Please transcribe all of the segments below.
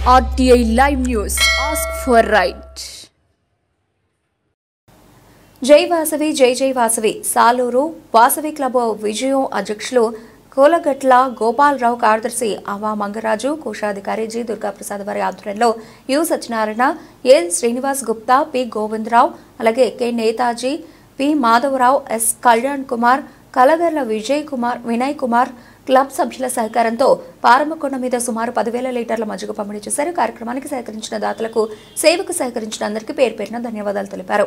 RTI Live News. Ask for right. జై వాసవి జై Vasavi Saluru Vasavi club విజయం అధ్యక్షులు కోలగట్ల గోపాలరావు కార్యదర్శి అవా మంగరాజు కోశాధికారి జి దుర్గాప్రసాద్ వారి ఆధ్వర్యంలో U Satyanarayana A Srinivas Gupta P Govindarao అలాగే K Netaji P Madhavarao S Kalyan Kumar Kalagarla Vinay Kumar club సభ్యుల సహకారంతో పారమకొండ మీద సుమారు 10,000 లీటర్ల మజ్జిగ పంపిణీ చేశారు. కార్యక్రమానికి సహకరించిన దాతలకు సేవకు సహకరించిన అందరికీ పేరు పేరున ధన్యవాదాలు తెలిపారు.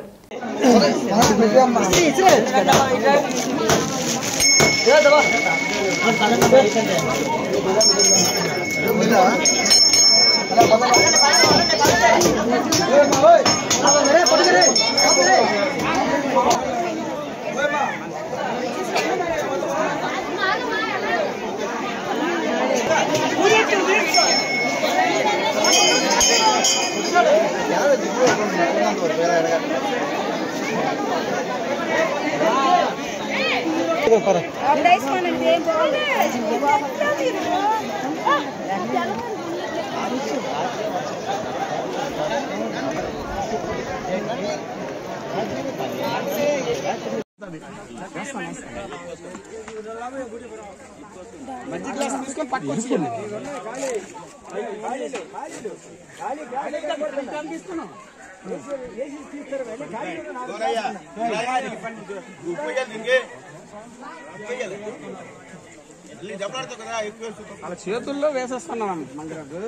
అలా చేతుల్లో వేసేస్తున్నాం మంగరాజు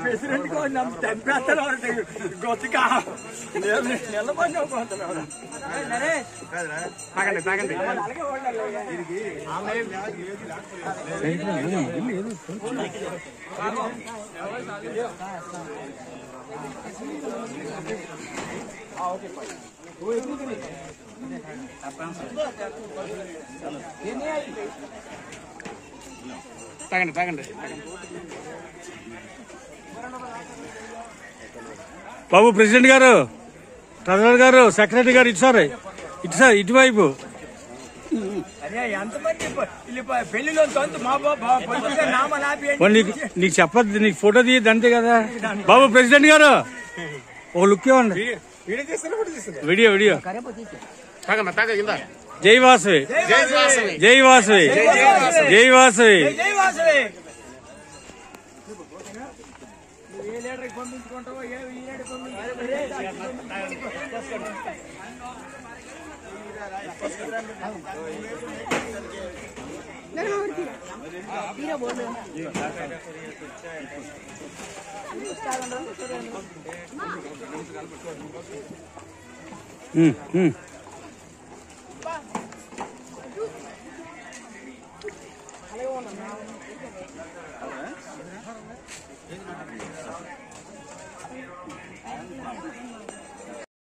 ప్రెసిడెంట్ తాగండి తాగండి తాగండి తాగండి బాబు ప్రెసిడెంట్ గారు ట్రెజరర్ గారు సెక్రటరీ గారు ఇటు సార్ ఇటువైపు నీకు చెప్పద్దు నీకు ఫోటో తీయద్దు అంతే కదా బాబు ప్రెసిడెంట్ గారు ఓ లుక్ ఇవ్వండి వీడియో వీడియో జై వాసవి జై వాసవి జై వాసవి